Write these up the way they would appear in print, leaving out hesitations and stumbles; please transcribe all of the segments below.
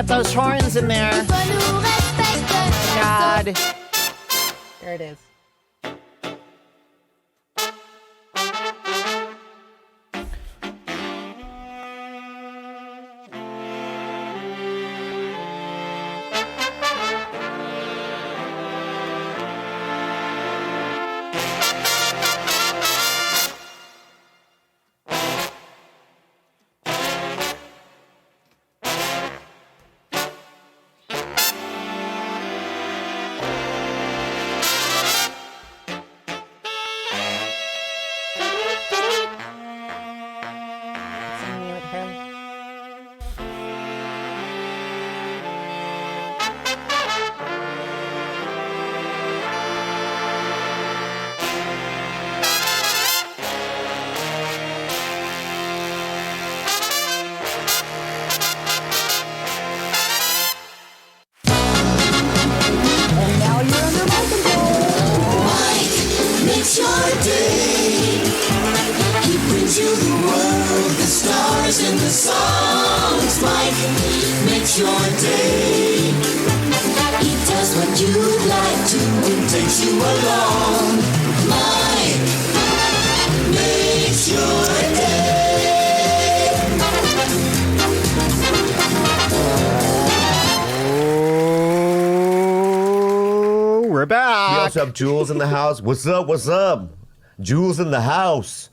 Get those horns in there. God. There it is. What's up, Jules in the house? What's up? What's up? Jules in the house.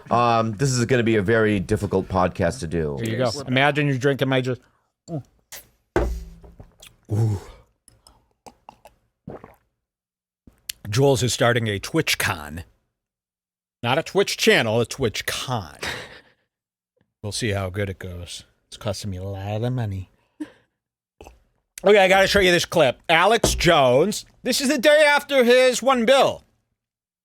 This is going to be a very difficult podcast to do. Here you go. Imagine you're drinking my just. Ooh. Jules is starting a Twitch con. Not a Twitch channel, a Twitch con. We'll see how good it goes. It's costing me a lot of money. Okay, I got to show you this clip. Alex Jones. This is the day after his one bill,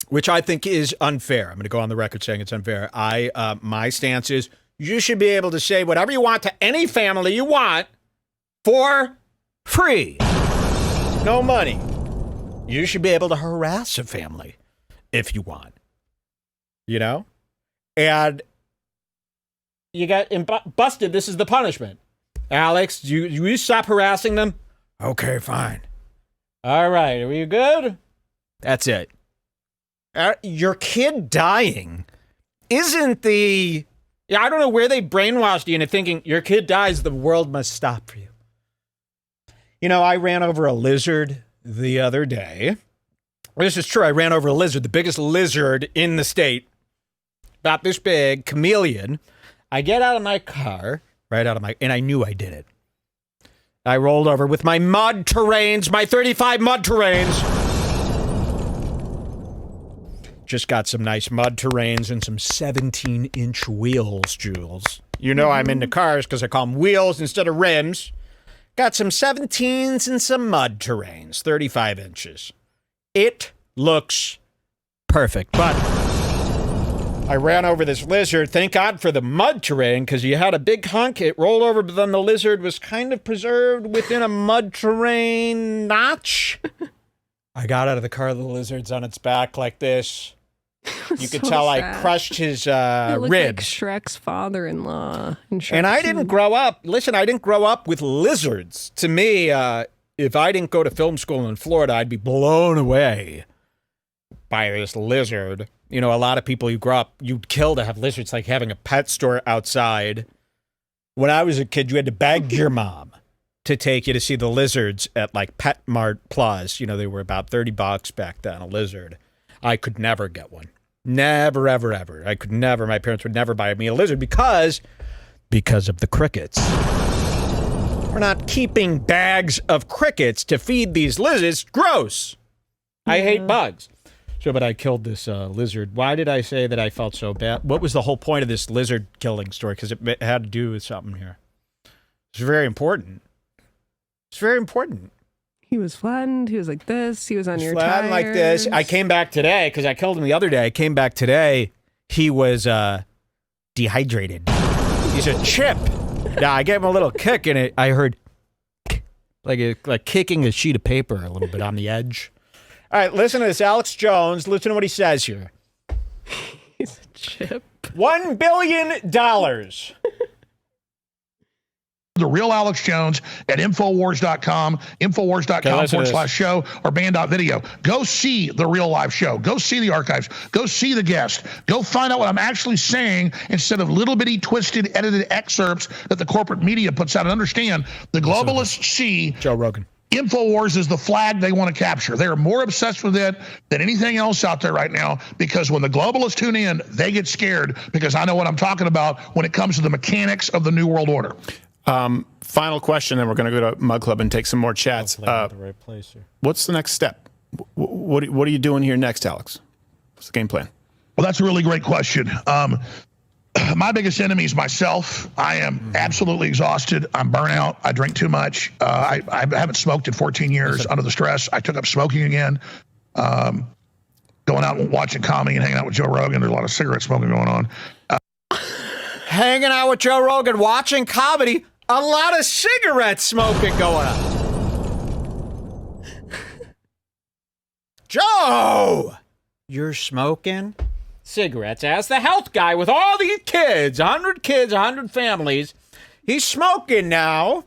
which I think is unfair. I'm going to go on the record saying it's unfair. My stance is you should be able to say whatever you want to any family you want for free. No money. You should be able to harass a family if you want. You know? And you got busted. This is the punishment. Alex, you stop harassing them? Okay, fine. All right, are you good? That's it. Your kid dying isn't the... I don't know where they brainwashed you into thinking your kid dies, the world must stop for you. You know, I ran over a lizard the other day. This is true. I ran over a lizard, the biggest lizard in the state. About this big, chameleon. I get out of my car... and I knew I did it. I rolled over with my mud terrains, my 35 mud terrains. Just got some nice mud terrains and some 17-inch wheels, Jules. You know I'm into cars because I call them wheels instead of rims. Got some 17s and some mud terrains, 35 inches. It looks perfect, but... I ran over this lizard. Thank God for the mud terrain, because you had a big hunk. It rolled over, but then the lizard was kind of preserved within a mud terrain notch. I got out of the car. The lizard's on its back like this. You could tell sad. I crushed his ribs. Like Shrek's father-in-law. And I didn't grow up. Listen, I didn't grow up with lizards. To me, if I didn't go to film school in Florida, I'd be blown away by this lizard. You know, a lot of people you grow up, you'd kill to have lizards, like having a pet store outside. When I was a kid, you had to beg your mom to take you to see the lizards at like Pet Mart Plus. You know, they were about $30 back then, a lizard. I could never get one. Never, ever, ever. I could never, my parents would never buy me a lizard because of the crickets. We're not keeping bags of crickets to feed these lizards. Gross. I hate bugs. So, but I killed this lizard. Why did I say that I felt so bad? What was the whole point of this lizard killing story? Because it had to do with something here. It's very important. It's very important. He was flattened. He was like this. He was on your tires. Flattened like this. I came back today because I killed him the other day. I came back today. He was dehydrated. He's a chip. Now, I gave him a little kick and I heard like kicking a sheet of paper a little bit on the edge. All right, listen to this. Alex Jones, listen to what he says here. He's a chip. $1 billion The real Alex Jones at Infowars.com, Infowars.com/show, or band.video. Go see the real live show. Go see the archives. Go see the guest. Go find out what I'm actually saying instead of little bitty twisted edited excerpts that the corporate media puts out. And understand, the globalists see Joe Rogan. Infowars is the flag they want to capture. They are more obsessed with it than anything else out there right now, because when the globalists tune in, they get scared, because I know what I'm talking about when it comes to the mechanics of the New World Order. Final question, then we're going to go to Mug Club and take some more chats. Hopefully I'm at the right place here. What's the next step? What are you doing here next, Alex? What's the game plan? Well, that's a really great question. My biggest enemy is myself. I am absolutely exhausted. I'm burnt out. I drink too much. I haven't smoked in 14 years under the stress. I took up smoking again. Going out and watching comedy and hanging out with Joe Rogan. There's a lot of cigarette smoking going on. Hanging out with Joe Rogan, watching comedy, a lot of cigarette smoking going on. Joe, you're smoking cigarettes as the health guy with all these kids, 100 kids, 100 families. He's smoking now.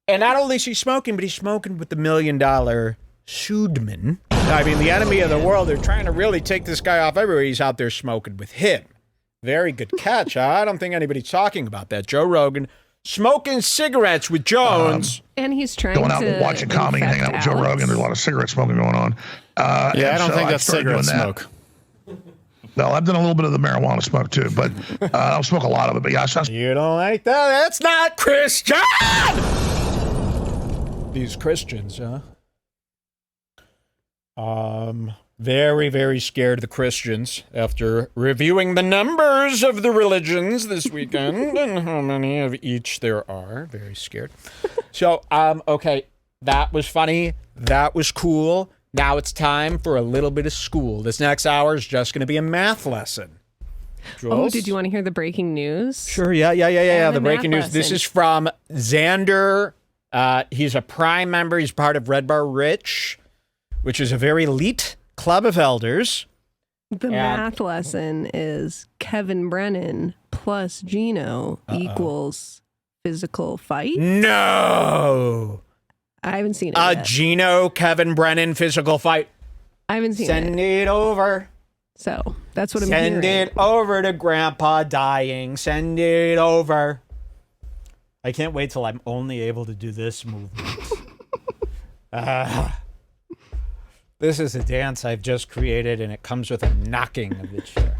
And not only is he smoking, but he's smoking with the $1 million Sudman. I mean, the enemy of the world. They're trying to really take this guy off everywhere. He's out there smoking with him. Very good catch. I don't think anybody's talking about that. Joe Rogan smoking cigarettes with Jones. And he's trying going out to and watching comedy and hanging out with Joe Rogan. There's a lot of cigarette smoking going on. I don't think that's cigarette smoke. Well, I've done a little bit of the marijuana smoke too, but I don't smoke a lot of it. But yeah, you don't like that? That's not Christian! These Christians, huh? Very, very scared of the Christians after reviewing the numbers of the religions this weekend and how many of each there are. Very scared. So, okay, that was funny. That was cool. Now it's time for a little bit of school. This next hour is just going to be a math lesson. Jules? Oh, did you want to hear the breaking news? Sure, yeah. The breaking news. Lesson. This is from Xander. He's a Prime member. He's part of Redbar Rich, which is a very elite club of elders. The math lesson is Kevin Brennan plus Gino equals physical fight. No! I haven't seen it yet. Gino, Kevin Brennan physical fight. I haven't seen Send it over. So that's what I'm hearing. Send it over to Grandpa dying. Send it over. I can't wait till I'm only able to do this movement. This is a dance I've just created, and it comes with a knocking of the chair.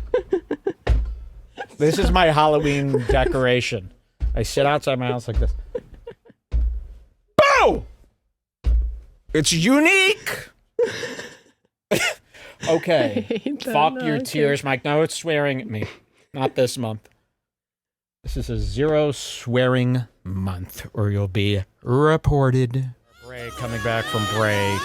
This is my Halloween decoration. I sit outside my house like this. Boom! It's unique! Okay. Fuck your tears, Mike. No, it's swearing at me. Not this month. This is a 0 swearing month, or you'll be reported. Break, coming back from break.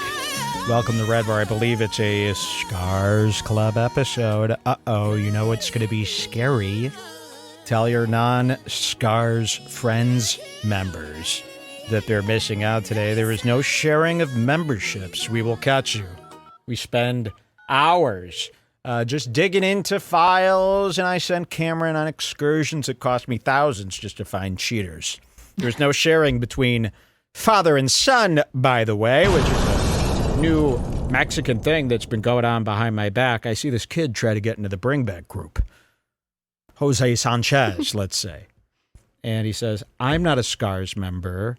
Welcome to Redbar. I believe it's a Scars Club episode. Uh-oh, you know it's going to be scary. Tell your non-Scars friends members that they're missing out today. There is no sharing of memberships. We will catch you. We spend hours just digging into files, and I send Cameron on excursions that cost me thousands just to find cheaters. There's no sharing between father and son, by the way, which is a new Mexican thing that's been going on behind my back. I see this kid try to get into the Bring Back group. Jose Sanchez, let's say. And he says, I'm not a Scars member,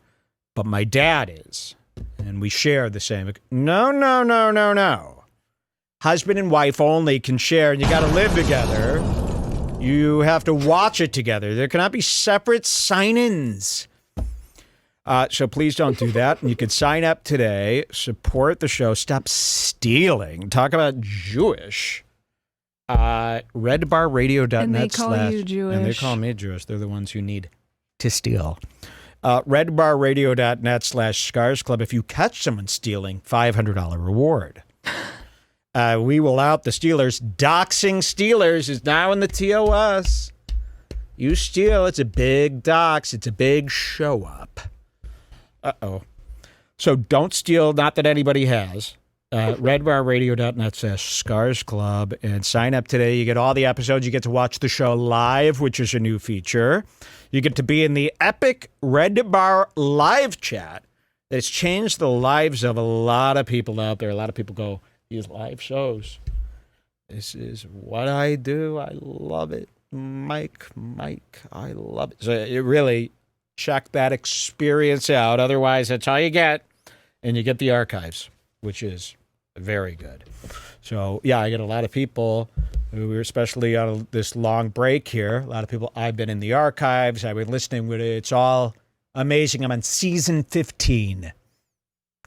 but my dad is. And we share the same. No. Husband and wife only can share, and you got to live together. You have to watch it together. There cannot be separate sign-ins. So please don't do that. And you can sign up today, support the show, stop stealing. Talk about Jewish. Redbarradio.net. And they call you Jewish. And they call me Jewish. They're the ones who need to steal. Redbarradio.net/Scars Club. If you catch someone stealing, $500 reward. We will out the Steelers. Doxing Steelers is now in the TOS. You steal, it's a big dox. It's a big show up. Uh-oh. So don't steal, not that anybody has. redbarradio.net/Scars Club and sign up today. You get all the episodes. You get to watch the show live, which is a new feature. You get to be in the epic Redbar live chat that's changed the lives of a lot of people out there. A lot of people go, these live shows, this is what I do. I love it. Mike, I love it. So you really check that experience out. Otherwise, that's all you get. And you get the archives, which is very good. So, yeah, I get a lot of people who are especially on this long break here. A lot of people, I've been in the archives. I've been listening with it. It's all amazing. I'm on season 15.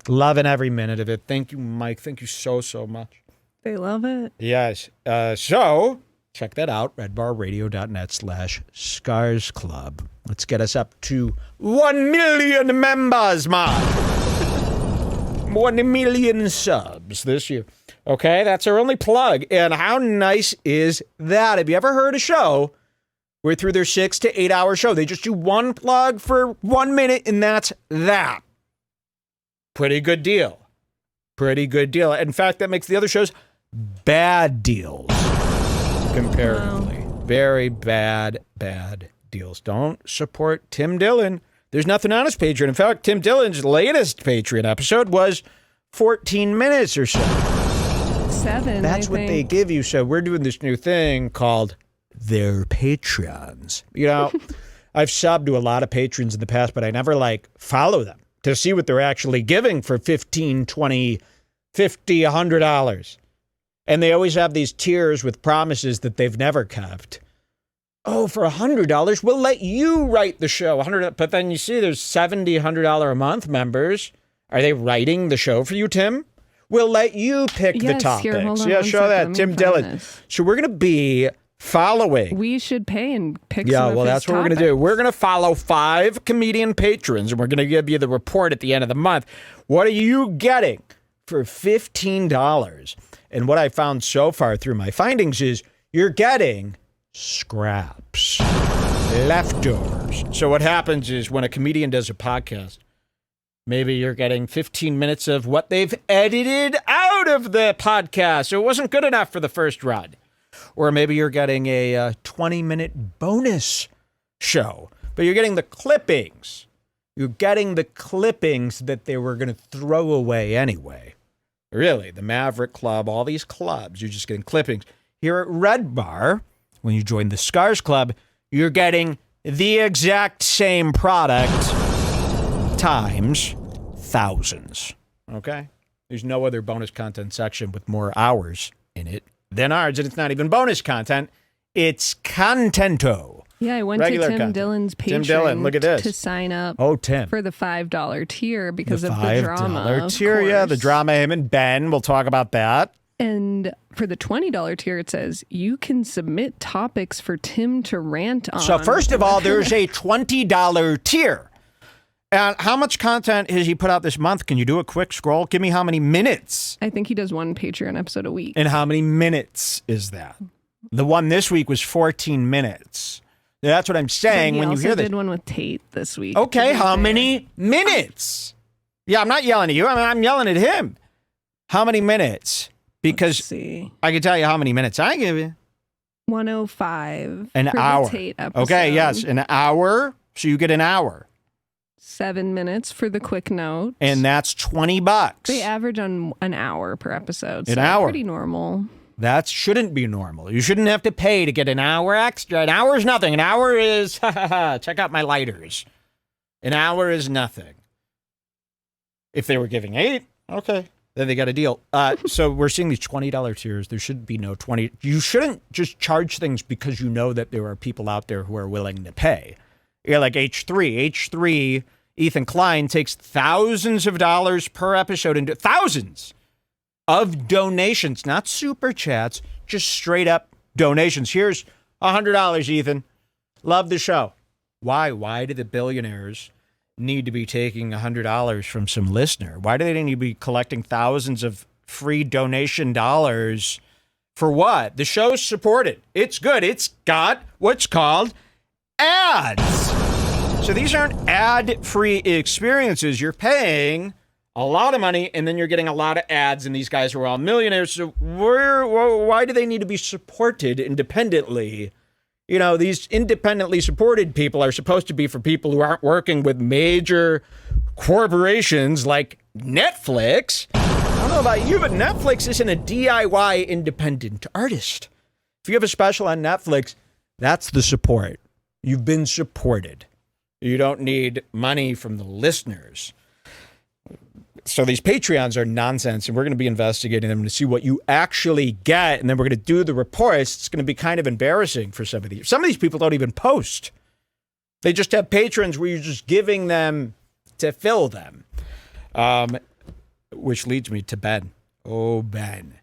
Loving every minute of it. Thank you, Mike. Thank you so much. They love it. Yes. So check that out. redbarradio.net/Scars Club. Let's get us up to 1 million members, Mark. 1 million subs this year. Okay, that's our only plug. And how nice is that? Have you ever heard a show where through their 6 to 8 hour show, they just do one plug for 1 minute and that's that? Pretty good deal. Pretty good deal. In fact, that makes the other shows bad deals comparatively. Wow. Very bad deals. Don't support Tim Dillon. There's nothing on his Patreon. In fact, Tim Dillon's latest Patreon episode was 14 minutes or so. 7, That's what they give you. So we're doing this new thing called their Patreons. You know, I've subbed to a lot of patrons in the past, but I never follow them to see what they're actually giving for $15, $20, $50, $100. And they always have these tiers with promises that they've never kept. Oh, for $100, we'll let you write the show. $100, but then you see there's $70, $100 a month members. Are they writing the show for you, Tim? We'll let you pick the topics. Here, hold on yeah, one show second. that. Tim Dillon. This. So we're going to be following. We should pay and pick Yeah, some of well, his that's what we're going to do. We're going to follow 5 comedian patrons, and we're going to give you the report at the end of the month. What are you getting for $15? And what I found so far through my findings is you're getting scraps, leftovers. So what happens is when a comedian does a podcast, maybe you're getting 15 minutes of what they've edited out of the podcast. So it wasn't good enough for the first run. Or maybe you're getting a 20-minute bonus show, but you're getting the clippings. You're getting the clippings that they were going to throw away anyway. Really, the Maverick Club, all these clubs, you're just getting clippings. Here at Redbar, when you join the Scars Club, you're getting the exact same product times thousands. Okay? There's no other bonus content section with more hours in it than ours, and it's not even bonus content. It's contento. Yeah, I went Regular to Tim content. Dillon's Patreon Tim Dillon, look at this. to sign up Tim. for the $5 tier because of the drama. $5 tier, yeah, the drama, him and Ben. We'll talk about that. And for the $20 tier, it says you can submit topics for Tim to rant on. So first of all, there's a $20 tier. And how much content has he put out this month? Can you do a quick scroll? Give me how many minutes. I think he does one Patreon episode a week. And how many minutes is that? The one this week was 14 minutes. That's what I'm saying when you hear this. He also did one with Tate this week. Okay, how many minutes? Yeah, I'm not yelling at you. I'm yelling at him. How many minutes? Because I can tell you how many minutes I give you. 105. An for hour. The Tate episode. Okay, yes, an hour. So you get an hour. 7 minutes for the quick note. And that's $20. They average on an hour per episode. An hour. Pretty normal. That shouldn't be normal. You shouldn't have to pay to get an hour extra. An hour is nothing. An hour is, check out my lighters. An hour is nothing. If they were giving 8, okay, then they got a deal. So we're seeing these $20 tiers. There should be no 20. You shouldn't just charge things because you know that there are people out there who are willing to pay. Yeah, like H3. Ethan Klein takes thousands of dollars per episode into thousands of donations, not super chats, just straight up donations. Here's $100, Ethan. Love the show. Why? Why do the billionaires need to be taking $100 from some listener? Why do they need to be collecting thousands of free donation dollars for what? The show's supported. It's good. It's got what's called ads. So these aren't ad-free experiences. You're paying a lot of money, and then you're getting a lot of ads, and these guys are all millionaires. So why do they need to be supported independently? You know, these independently supported people are supposed to be for people who aren't working with major corporations like Netflix. I don't know about you, but Netflix isn't a DIY independent artist. If you have a special on Netflix, that's the support. You've been supported. You don't need money from the listeners. So these Patreons are nonsense, and we're going to be investigating them to see what you actually get, and then we're going to do the reports. It's going to be kind of embarrassing for some of these. Some of these people don't even post. They just have patrons where you're just giving them to fill them. Which leads me to Ben. Oh, Ben.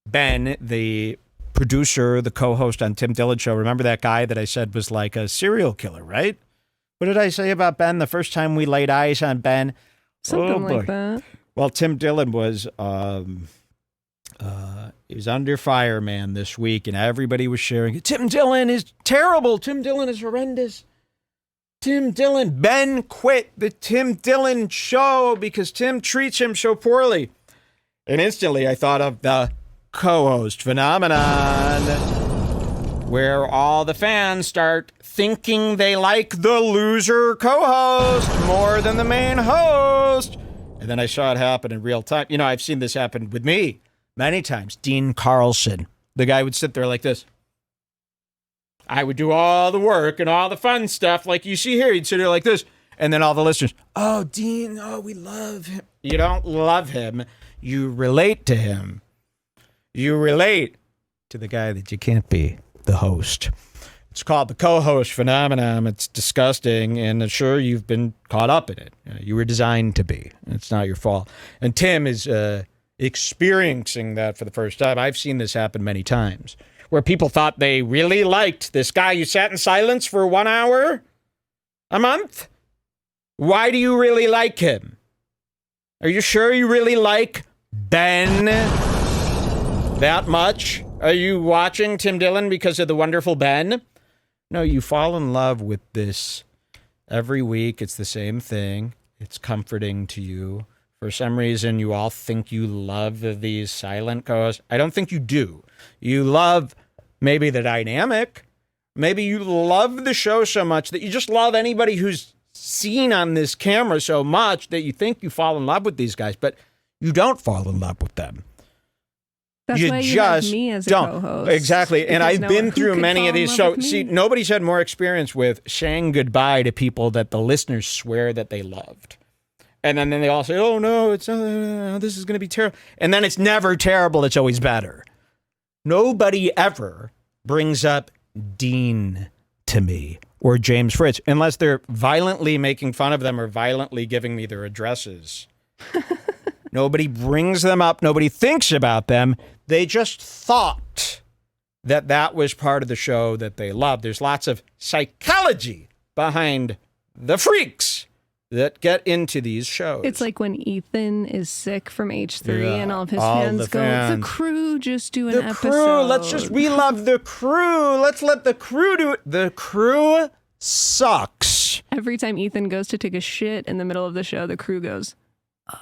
Ben, the producer, the co-host on Tim Dillon Show. Remember that guy that I said was like a serial killer, right? What did I say about Ben the first time we laid eyes on Ben? Something like that. Well, Tim Dillon was he was under fire, man, this week, and everybody was sharing it. Tim Dillon is terrible. Tim Dillon is horrendous. Tim Dillon. Ben quit the Tim Dillon Show because Tim treats him so poorly. And instantly I thought of the co-host phenomenon, where all the fans start thinking they like the loser co-host more than the main host. And then I saw it happen in real time. You know, I've seen this happen with me many times. Dean Carlson, the guy would sit there like this. I would do all the work and all the fun stuff like you see here. He'd sit there like this. And then all the listeners, oh, Dean, oh, we love him. You don't love him. You relate to him. You relate to the guy that you can't be, the host. It's called the co-host phenomenon. It's disgusting, and sure, you've been caught up in it. You were designed to be. It's not your fault. And Tim is experiencing that for the first time. I've seen this happen many times, where people thought they really liked this guy. You sat in silence for 1 hour a month? Why do you really like him? Are you sure you really like Ben that much? Are you watching Tim Dillon because of the wonderful Ben? No, you fall in love with this every week. It's the same thing. It's comforting to you. For some reason, you all think you love these silent co-hosts. I don't think you do. You love maybe the dynamic. Maybe you love the show so much that you just love anybody who's seen on this camera so much that you think you fall in love with these guys, but you don't fall in love with them. That's why you have me as a co-host. Exactly. And I've been through many of these. So, see, nobody's had more experience with saying goodbye to people that the listeners swear that they loved. And then they all say, oh, no, it's this is going to be terrible. And then it's never terrible. It's always better. Nobody ever brings up Dean to me or James Fritz unless they're violently making fun of them or violently giving me their addresses. Nobody brings them up. Nobody thinks about them. They just thought that that was part of the show that they loved. There's lots of psychology behind the freaks that get into these shows. It's like when Ethan is sick from H3 and all of his fans go, the crew just do an episode. We love the crew. Let's let the crew do it. The crew sucks. Every time Ethan goes to take a shit in the middle of the show, the crew goes,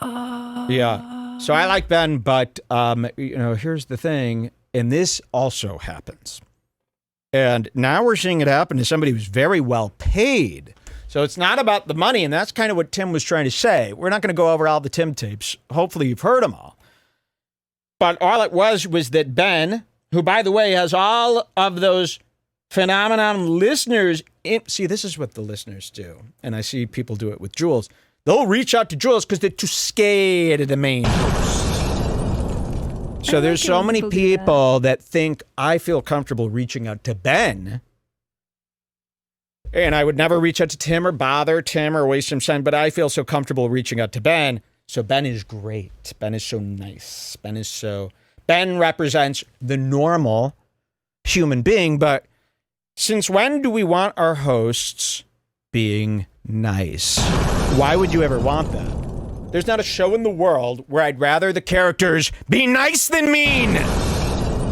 yeah. So I like Ben, but here's the thing, and this also happens. And now we're seeing it happen to somebody who's very well paid. So it's not about the money, and that's kind of what Tim was trying to say. We're not going to go over all the Tim tapes. Hopefully you've heard them all. But all it was that Ben, who, by the way, has all of those phenomenon listeners. See, this is what the listeners do. And I see people do it with Jules. They'll reach out to Jules because they're too scared of the main host. So there's so many people that think I feel comfortable reaching out to Ben. And I would never reach out to Tim or bother Tim or waste some time, but I feel so comfortable reaching out to Ben. So Ben is great. Ben is so nice. Ben represents the normal human being, but since when do we want our hosts being nice? Why would you ever want that? There's not a show in the world where I'd rather the characters be nice than mean.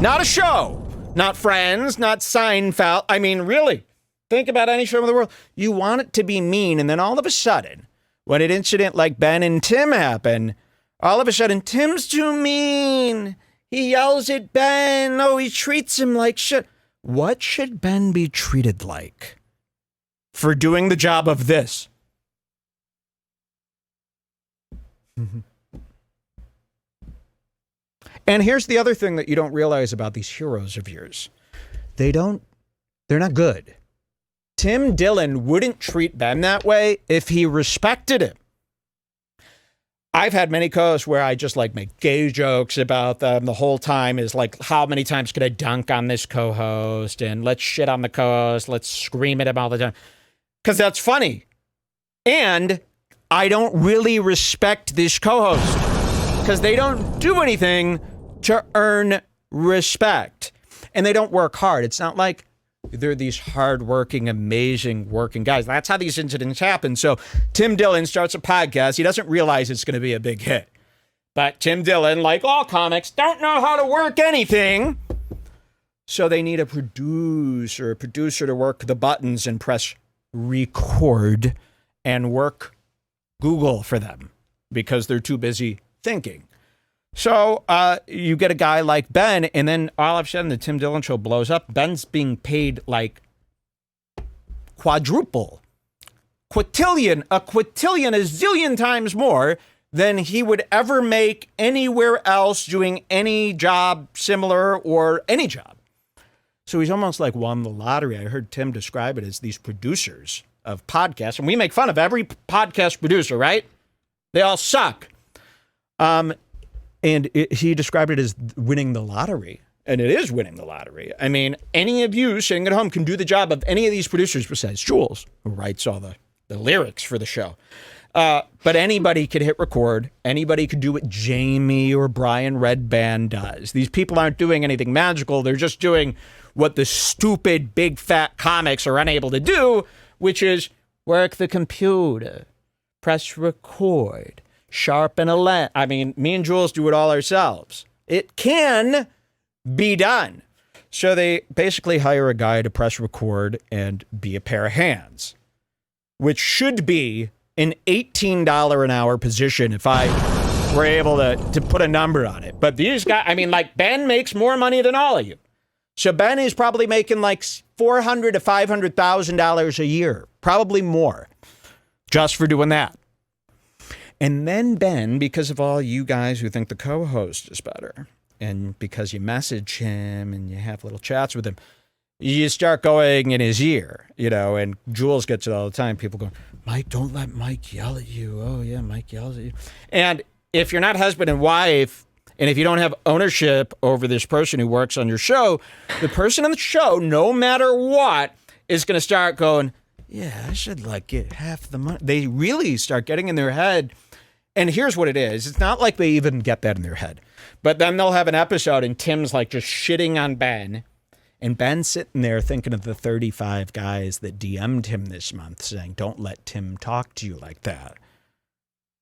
Not a show. Not Friends, not Seinfeld. I mean, really. Think about any show in the world. You want it to be mean, and then all of a sudden, when an incident like Ben and Tim happen, all of a sudden, Tim's too mean. He yells at Ben. Oh, he treats him like shit. What should Ben be treated like for doing the job of this? And here's the other thing that you don't realize about these heroes of yours. They're not good. Tim Dillon wouldn't treat Ben that way if he respected him. I've had many co-hosts where I just like make gay jokes about them. The whole time is like, how many times could I dunk on this co-host? And let's shit on the co-host. Let's scream at him all the time. Because that's funny. And I don't really respect this co-host because they don't do anything to earn respect. And they don't work hard. It's not like they're these hardworking, amazing working guys. That's how these incidents happen. So Tim Dillon starts a podcast. He doesn't realize it's going to be a big hit. But Tim Dillon, like all comics, don't know how to work anything. So they need a producer to work the buttons and press record and work Google for them because they're too busy thinking. So you get a guy like Ben, and then all of a sudden the Tim Dillon show blows up. Ben's being paid like quadruple, a quintillion, a zillion times more than he would ever make anywhere else doing any job similar or any job. So he's almost like won the lottery. I heard Tim describe it as these producers of podcasts, and we make fun of every podcast producer, right? They all suck. And he described it as winning the lottery. And it is winning the lottery. I mean, any of you sitting at home can do the job of any of these producers besides Jules, who writes all the lyrics for the show. But anybody could hit record. Anybody could do what Jamie or Brian Redbar does. These people aren't doing anything magical. They're just doing what the stupid, big, fat comics are unable to do, which is work the computer, press record, sharpen a lens. I mean, me and Jules do it all ourselves. It can be done. So they basically hire a guy to press record and be a pair of hands, which should be an $18 an hour position if I were able to put a number on it. But these guys, I mean, like Ben makes more money than all of you. So Ben is probably making like $400,000 to $500,000 a year, probably more, just for doing that. And then Ben, because of all you guys who think the co-host is better, and because you message him and you have little chats with him, you start going in his ear, you know, and Jules gets it all the time. People go, Mike, don't let Mike yell at you. Oh, yeah, Mike yells at you. And if you're not husband and wife, and if you don't have ownership over this person who works on your show, the person on the show, no matter what, is going to start going, yeah, I should like get half the money. They really start getting in their head. And here's what it is. It's not like they even get that in their head. But then they'll have an episode and Tim's like just shitting on Ben. And Ben's sitting there thinking of the 35 guys that DM'd him this month saying, don't let Tim talk to you like that.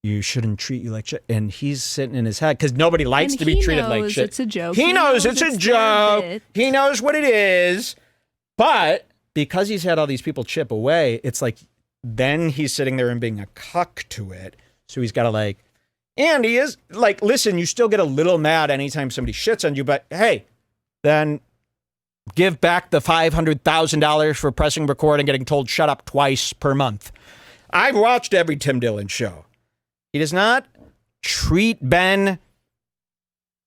You shouldn't treat you like shit. And he's sitting in his head because nobody likes to be treated like shit. It's a joke. He knows it's a joke. He knows what it is. But because he's had all these people chip away, it's like then he's sitting there and being a cuck to it. So he's got to like, and he is like, listen, you still get a little mad anytime somebody shits on you, but hey, then give back the $500,000 for pressing record and getting told shut up twice per month. I've watched every Tim Dillon show. He does not treat Ben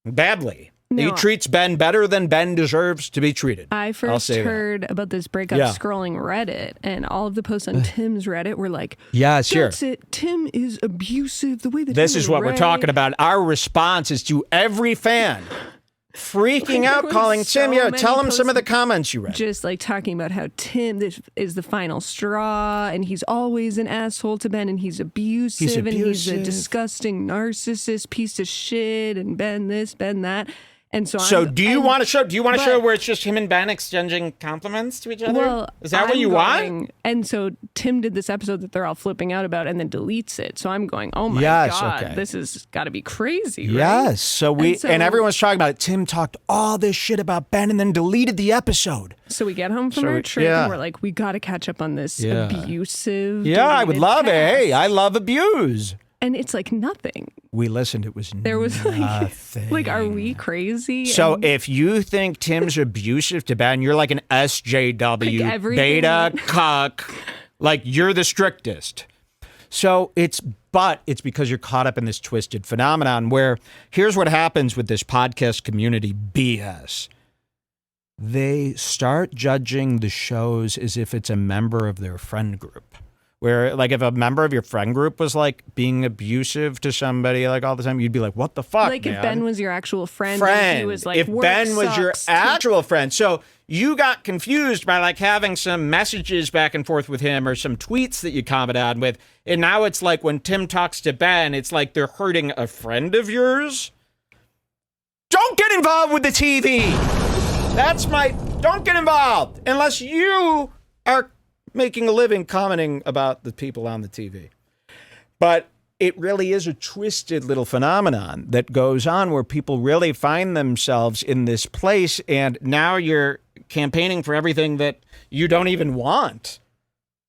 badly. No. He treats Ben better than Ben deserves to be treated. I first heard about this breakup scrolling Reddit, and all of the posts on Tim's Reddit were like, that's it. Tim is abusive. The way that this is what we're talking about. Our response is to every fan freaking out, calling Tim. Yeah, tell him some of the comments you read. Just like talking about how Tim is the final straw, and he's always an asshole to Ben, and he's abusive. And he's a disgusting narcissist, piece of shit, and Ben this, Ben that. And so do you want to show where it's just him and Ben exchanging compliments to each other? Well, is that what you want? And so Tim did this episode that they're all flipping out about and then deletes it. So I'm going, oh my Yes, God, okay. this has got to be crazy, right? Yes. So and everyone's talking about it. Tim talked all this shit about Ben and then deleted the episode. So we get home from our trip and we're like, we got to catch up on this abusive. Yeah, I would love it. text. Hey, I love abuse. And it's like nothing. We listened. It was There was nothing. like, are we crazy? So And if you think Tim's abusive to Ben, you're like an SJW, Like everything. beta cuck, like you're the strictest. So it's because you're caught up in this twisted phenomenon where here's what happens with this podcast community BS. They start judging the shows as if it's a member of their friend group. Where, like, if a member of your friend group was, like, being abusive to somebody, like, all the time, you'd be like, what the fuck, like man? if Ben was your actual friend. And he was like, if work Ben was your sucks. actual friend. So you got confused by, like, having some messages back and forth with him or some tweets that you commented on with. And now it's like when Tim talks to Ben, it's like they're hurting a friend of yours. Don't get involved with the TV. Don't get involved unless you are making a living commenting about the people on the TV. But it really is a twisted little phenomenon that goes on where people really find themselves in this place, and now you're campaigning for everything that you don't even want.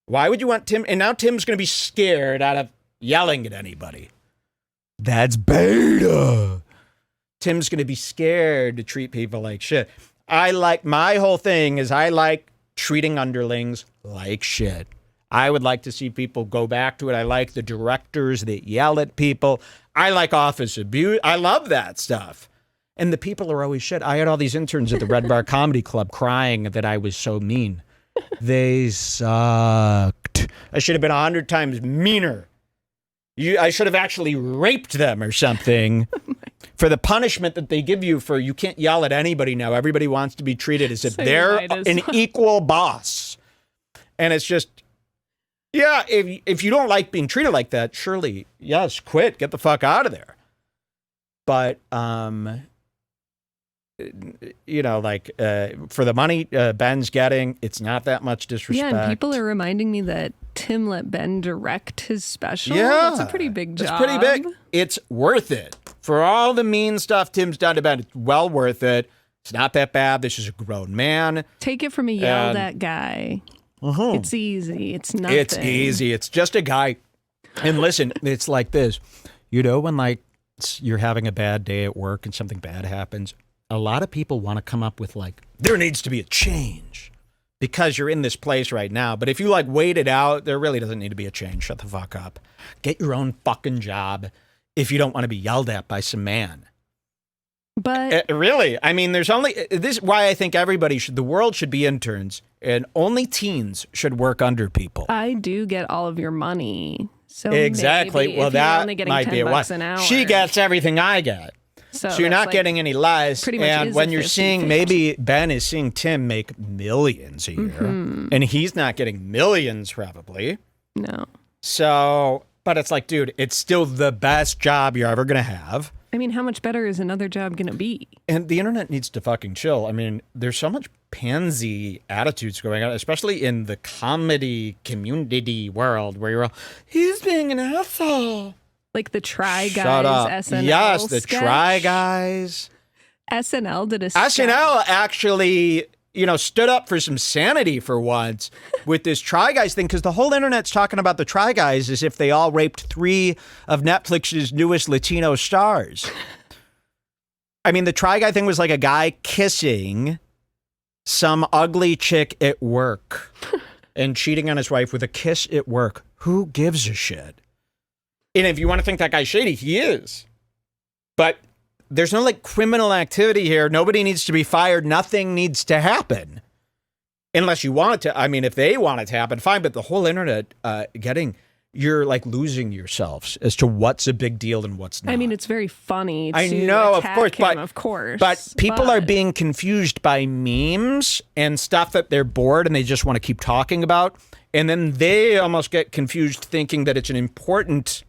Why would you want Tim? And now Tim's going to be scared out of yelling at anybody. That's beta. Tim's going to be scared to treat people like shit. My whole thing is I like treating underlings like shit. I would like to see people go back to it. I like the directors that yell at people. I like office abuse. I love that stuff. And the people are always shit. I had all these interns at the Redbar Comedy Club crying that I was so mean. They sucked. I should have been 100 times meaner. I should have actually raped them or something. For the punishment that they give you for you can't yell at anybody now. Everybody wants to be treated as if they're an equal boss. And it's just, yeah, if you don't like being treated like that, surely, yes, quit. Get the fuck out of there. But, for the money Ben's getting, it's not that much disrespect. Yeah, and people are reminding me that Tim let Ben direct his special. Yeah. That's a pretty big job. It's pretty big. It's worth it. For all the mean stuff Tim's done to Ben, it's well worth it. It's not that bad. This is a grown man. Take it from a yelled at guy. It's easy. It's nothing. It's easy. It's just a guy. And listen, it's like this. You know, when like you're having a bad day at work and something bad happens, a lot of people want to come up with like, there needs to be a change because you're in this place right now. But if you like wait it out, there really doesn't need to be a change. Shut the fuck up. Get your own fucking job if you don't want to be yelled at by some man. But really, I mean, this is why I think the world should be interns and only teens should work under people. I do get all of your money. So exactly. Maybe well, if you're that only getting might be $10 an hour. She gets everything I get. So you're not getting any lies. Pretty much and is when a you're 50-50. seeing, maybe Ben is seeing Tim make millions a year, and he's not getting millions probably. No. So, but it's like, dude, it's still the best job you're ever going to have. I mean, how much better is another job going to be? And the internet needs to fucking chill. I mean, there's so much pansy attitudes going on, especially in the comedy community world where you're all, he's being an asshole. Like the Try Guys Shut up. SNL Yes, the sketch. Try Guys. SNL did a sketch. SNL actually, stood up for some sanity for once with this Try Guys thing, because the whole internet's talking about the Try Guys as if they all raped 3 of Netflix's newest Latino stars. I mean, the Try Guy thing was like a guy kissing some ugly chick at work and cheating on his wife with a kiss at work. Who gives a shit? And if you want to think that guy's shady, he is. But there's no like criminal activity here. Nobody needs to be fired. Nothing needs to happen. Unless you want it to. I mean, if they want it to happen, fine. But the whole internet you're like losing yourselves as to what's a big deal and what's not. I mean, it's very funny to I know, of attack course, him, of course. But people are being confused by memes and stuff that they're bored and they just want to keep talking about. And then they almost get confused thinking that it's an important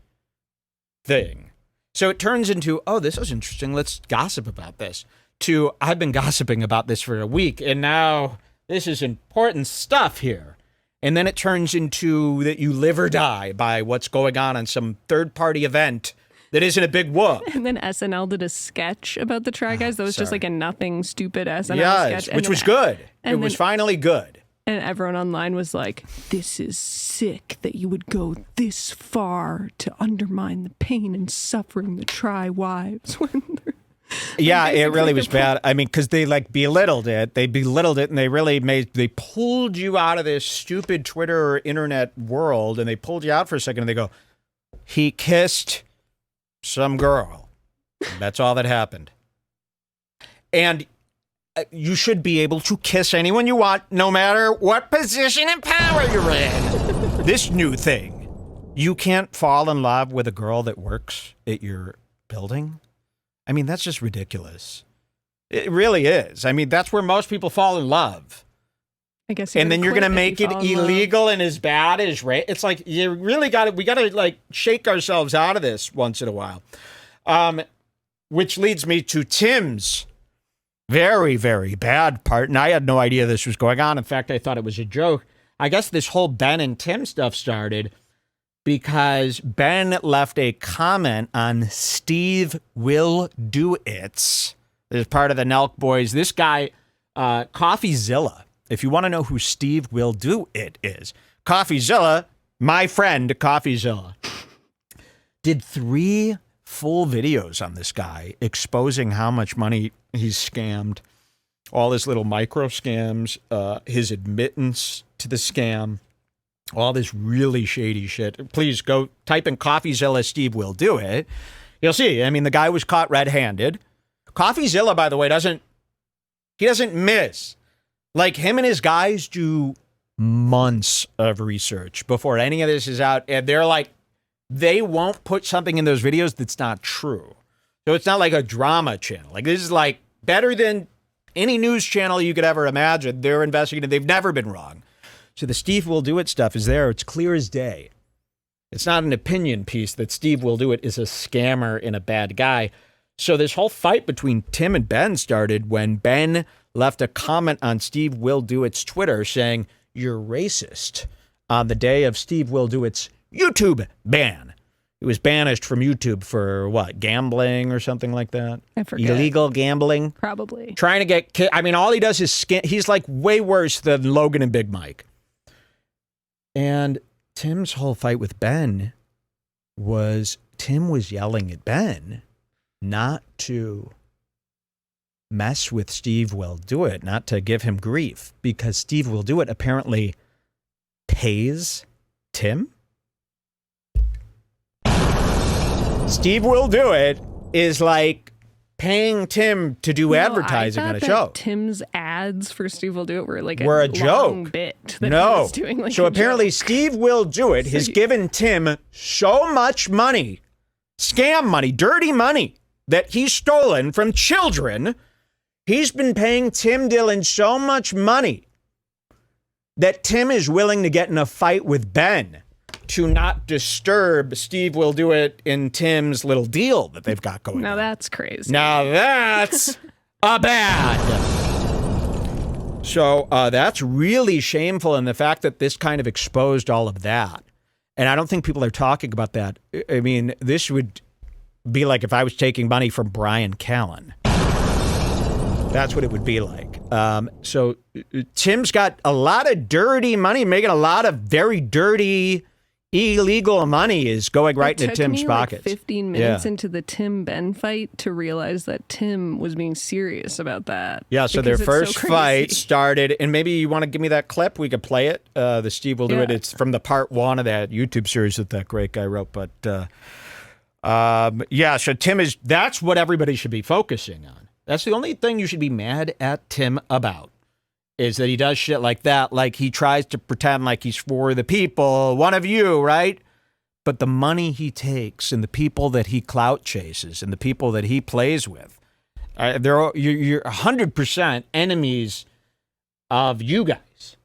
thing. So it turns into, oh, this is interesting. Let's gossip about this. to, I've been gossiping about this for a week, and now this is important stuff here. And then it turns into that you live or die by what's going on some third-party event that isn't a big whoop. And then SNL did a sketch about the Try Guys that was just like a nothing stupid SNL sketch. Which was good. It was finally good. And everyone online was like, this is sick that you would go this far to undermine the pain and suffering the Try wives. Yeah, it really was bad. I mean, because they belittled it. They belittled it, and they pulled you out of this stupid Twitter or internet world, and they pulled you out for a second, and they go, he kissed some girl. That's all that happened. And you should be able to kiss anyone you want, no matter what position and power you're in. This new thing. You can't fall in love with a girl that works at your building. I mean, that's just ridiculous. It really is. I mean, that's where most people fall in love. I guess. And then you're going to make it illegal and as bad as rape. It's like, you really we got to shake ourselves out of this once in a while. Which leads me to Tim's very, very bad part. And I had no idea this was going on. In fact, I thought it was a joke. I guess this whole Ben and Tim stuff started because Ben left a comment on Steve Will Do It's as part of the Nelk Boys. This guy, CoffeeZilla. If you want to know who Steve Will Do It is, CoffeeZilla, my friend CoffeeZilla, did 3 full videos on this guy exposing how much money he's scammed, all his little micro scams, his admittance to the scam, all this really shady shit. Please go type in CoffeeZilla Steve Will Do It. You'll see. I mean, the guy was caught red-handed. CoffeeZilla, by the way, doesn't miss. Like, him and his guys do months of research before any of this is out. And they're like, they won't put something in those videos that's not true. So it's not like a drama channel. Like, this is like better than any news channel you could ever imagine. They're investigating. They've never been wrong. So the Steve Will Do It stuff is there. It's clear as day. It's not an opinion piece that Steve Will Do It is a scammer and a bad guy. So this whole fight between Tim and Ben started when Ben left a comment on Steve Will Do It's Twitter saying, "You're racist," on the day of Steve Will Do It's YouTube ban. He was banished from YouTube for what? Gambling or something like that? I forget. Illegal gambling? Probably. Trying to get I mean, all he does is he's like way worse than Logan and Big Mike. And Tim's whole fight with Ben was Tim was yelling at Ben not to mess with Steve Will Do It, not to give him grief, because Steve Will Do It apparently pays Tim. Steve Will Do It is like paying Tim to do advertising on a show. Tim's ads for Steve Will Do It were like a long joke. Bit that he was doing, like so apparently joke. Steve Will Do It has given Tim so much money, scam money, dirty money, that he's stolen from children. He's been paying Tim Dillon so much money that Tim is willing to get in a fight with Ben to not disturb Steve Will Do It in Tim's little deal that they've got going on. Now that's crazy. Now that's a bad. So that's really shameful, and the fact that this kind of exposed all of that. And I don't think people are talking about that. I mean, this would be like if I was taking money from Brian Callen. That's what it would be like. So Tim's got a lot of dirty money, making a lot of very dirty, illegal money is going right into Tim's pockets. It took me like 15 minutes into the Tim-Ben fight to realize that Tim was being serious about that. Yeah, so their first fight started, and maybe you want to give me that clip? We could play it. The Steve Will Do It. It's from the part 1 of that YouTube series that great guy wrote. But so Tim that's what everybody should be focusing on. That's the only thing you should be mad at Tim about, is that he does shit like that. Like he tries to pretend like he's for the people, one of you, right? But the money he takes and the people that he clout chases and the people that he plays with, you're 100% enemies of you guys,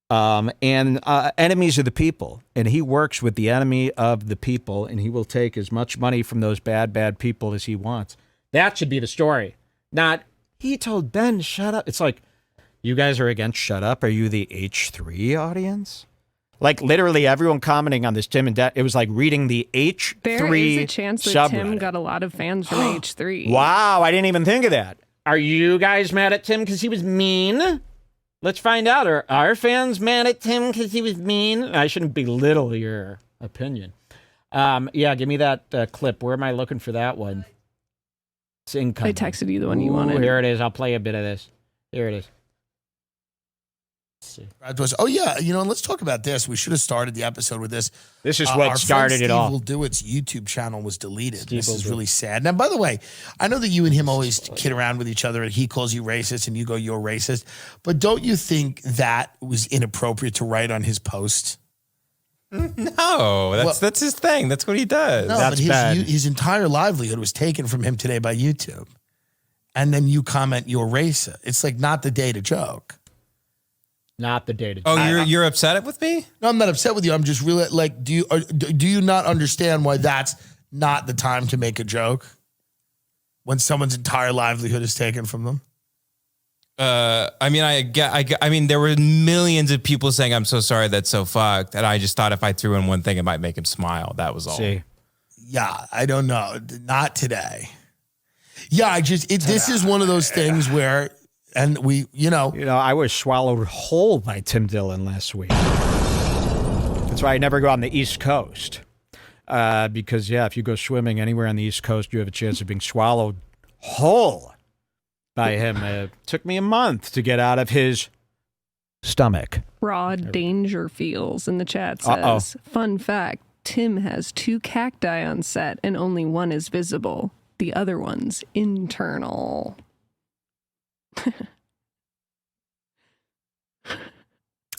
and enemies of the people. And he works with the enemy of the people, and he will take as much money from those bad people as he wants. That should be the story. Not He told Ben, shut up. It's like, you guys are against shut up. Are you the H3 audience? Like, literally everyone commenting on this Tim and Dad, it was like reading the H3 There is a chance that Tim subreddit. got a lot of fans from H3. Wow, I didn't even think of that. Are you guys mad at Tim because he was mean? Let's find out. Are our fans mad at Tim because he was mean? I shouldn't belittle your opinion. Yeah, give me that clip. Where am I looking for that one? It's incoming. I texted you the one you wanted. Here it is. I'll play a bit of this. Here it is. Oh yeah, let's talk about this. We should have started the episode with this. This is what started it all. Steve Will Do It's YouTube channel was deleted. This is really sad. Now, by the way, I know that you and him always kid around with each other, and he calls you racist, and you go, "You're racist." But don't you think that was inappropriate to write on his post? No, that's his thing. That's what he does. No, that's but bad. his entire livelihood was taken from him today by YouTube, and then you comment, "You're racist." It's like not the day to joke. Not the day to. Oh, you're upset with me? No, I'm not upset with you. I'm just really like, do you not understand why that's not the time to make a joke when someone's entire livelihood is taken from them? I mean, there were millions of people saying, "I'm so sorry, that's so fucked," and I just thought if I threw in one thing, it might make him smile. That was all. See. Yeah, I don't know. Not today. Yeah, this is one of those things where. And I was swallowed whole by Tim Dillon last week. That's why I never go on the East Coast. Because, if you go swimming anywhere on the East Coast, you have a chance of being swallowed whole by him. It took me a month to get out of his stomach. Rod Dangerfields in the chat says, fun fact, Tim has 2 cacti on set and only one is visible. The other one's internal.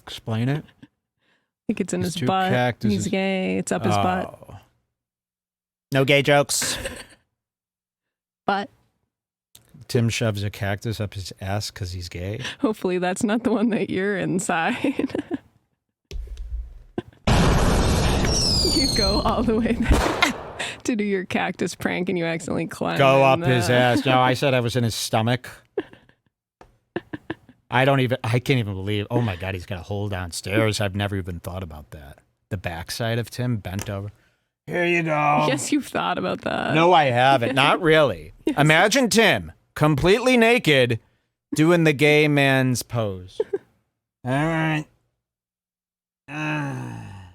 Explain it. I think it's in his 2 butt. cactuses. He's gay. It's up his butt. No gay jokes. But Tim shoves a cactus up his ass because he's gay. hopefully that's not the one that you're inside. You go all the way there to do your cactus prank and you accidentally climb Go in up his ass. No, I said I was in his stomach. I can't even believe, oh my God, he's got a hole downstairs. I've never even thought about that. The backside of Tim bent over. Here you go. Yes, you've thought about that. No, I haven't. Not really. Yes. Imagine Tim, completely naked, doing the gay man's pose. All right. And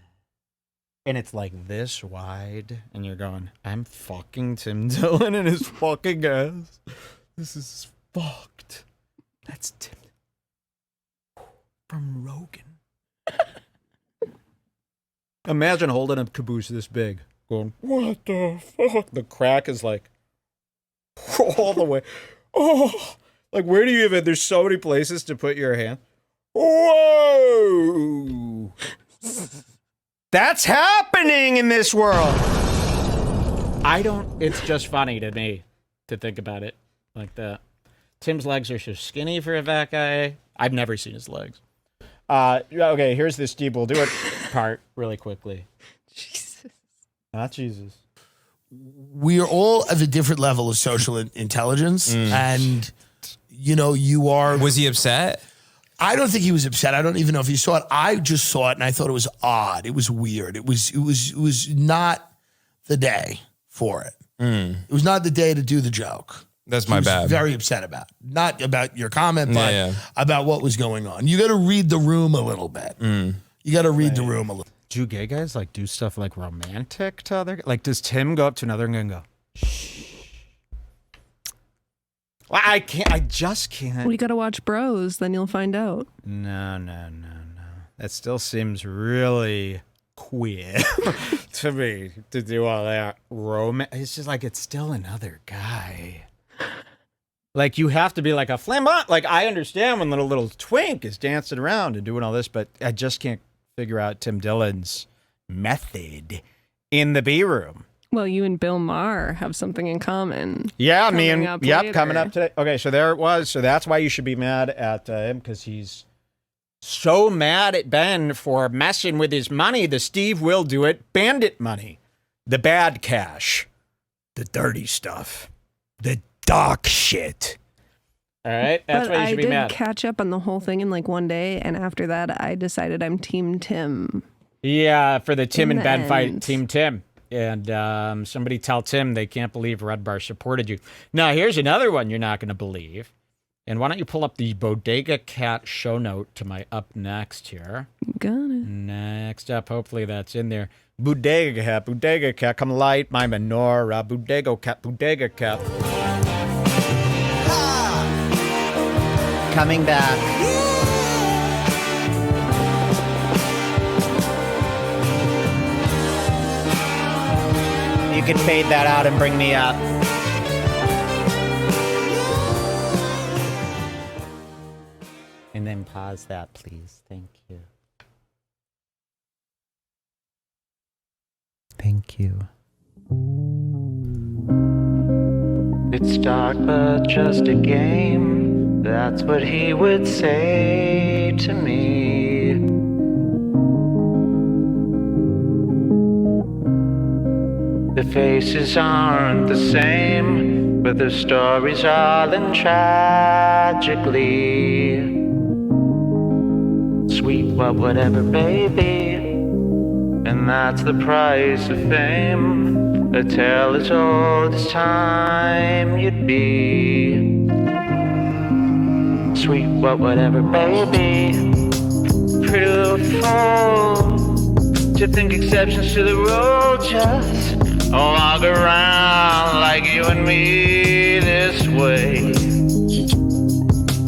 it's like this wide, and you're going, I'm fucking Tim Dillon in his fucking ass. This is fucked. That's Tim from Rogan. Imagine holding a caboose this big, going, what the fuck? The crack is like all the way. Oh, like where do you even? There's so many places to put your hand. Whoa! That's happening in this world. It's just funny to me to think about it like that. Tim's legs are so skinny for a fat guy. I've never seen his legs. Okay, here's the Steve Will Do It part really quickly. Jesus. Not Jesus. We are all at a different level of social intelligence. And, you are. Was he upset? I don't think he was upset. I don't even know if he saw it. I just saw it and I thought it was odd. It was weird. It was not the day for it. It was not the day to do the joke. That's my bad. Very upset about it. Not about your comment, but about what was going on. You got to read the room a little bit. You got to read the room a little. Do gay guys do stuff romantic to other? Does Tim go up to another guy and go, shh? Well, I can't. I just can't. We got to watch Bros, then you'll find out. No. That still seems really queer to me to do all that romance. It's just it's still another guy. You have to be a flamboyant. I understand when little twink is dancing around and doing all this, but I just can't figure out Tim Dillon's method in the B room. Well, you and Bill Maher have something in common. Yeah, coming up today. Okay, so there it was. So that's why you should be mad at him, because he's so mad at Ben for messing with his money. The Steve Will Do It bandit money. The bad cash. The dirty stuff. The dark shit. All right, that's But why you I should be did mad. catch up on the whole thing in like one day, and after that, I decided I'm Team Tim. Yeah, for the Tim In and the Ben fight, end. Team Tim. And somebody tell Tim they can't believe Redbar supported you. Now, here's another one you're not going to believe. And why don't you pull up the Bodega Cat show note to my up next here. Got it. Next up, hopefully that's in there. Bodega Cat, come light my menorah. Bodega Cat. Coming back. You can fade that out and bring me up. And then pause that, please. Thank you. Thank you. It's dark, but just a game. That's what he would say to me. The faces aren't the same, but the stories all end tragically. Sweet, but whatever, baby. And that's the price of fame. A tale as old as time you'd be. Sweet, but whatever, baby. Pretty little fool. To think exceptions to the rule just walk around like you and me this way.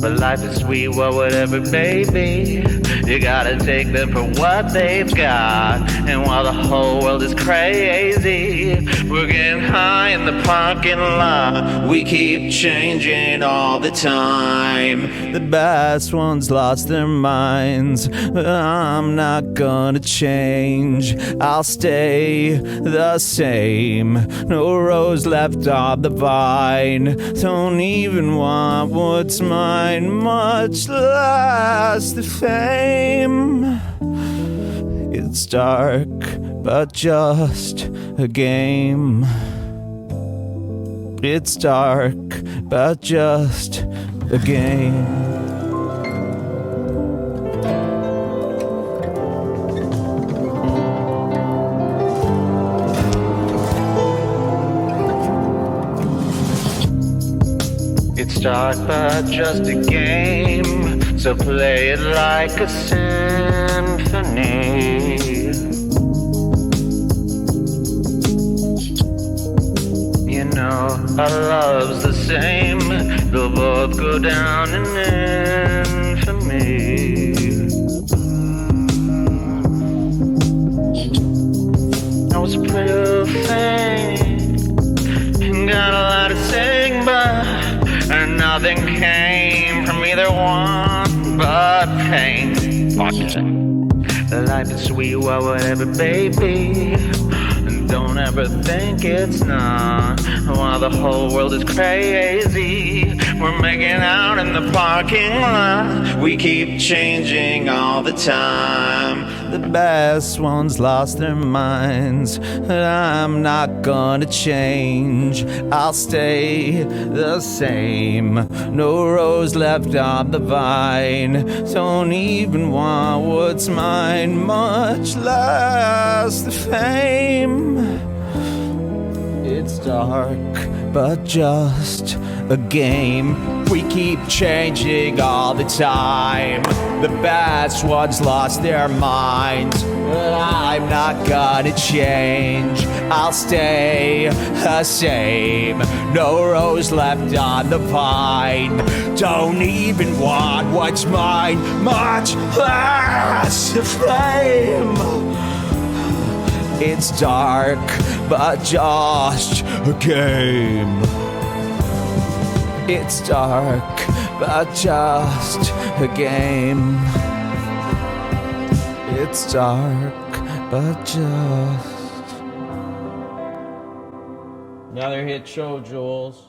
But life is sweet, well, whatever, baby. You gotta take them for what they've got. And while the whole world is crazy, we're getting high in the parking lot. We keep changing all the time. The best ones lost their minds, but I'm not gonna change. I'll stay the same. No rose left on the vine. Don't even want what's mine, much less the fame. It's dark, but just a game. It's dark, but just a game. It's dark, but just a game. So play it like a symphony. You know, our love's the same. They'll both go down in infamy. I was a pretty little thing and got a lot to sing, but nothing came from either one but pain. Fuck it. Life is sweet, well, whatever, baby. And don't ever think it's not. While the whole world is crazy, we're making out in the parking lot. We keep changing all the time. The best ones lost their minds, but I'm not gonna change. I'll stay the same. No rose left on the vine. Don't even want what's mine, much less the fame. It's dark, but just a game. We keep changing all the time. The best ones lost their minds, but I'm not gonna change. I'll stay the same. No rose left on the vine. Don't even want what's mine, much less the flame. It's dark, but just a game. It's dark, but just a game. It's dark, but just... Another hit show, Jules.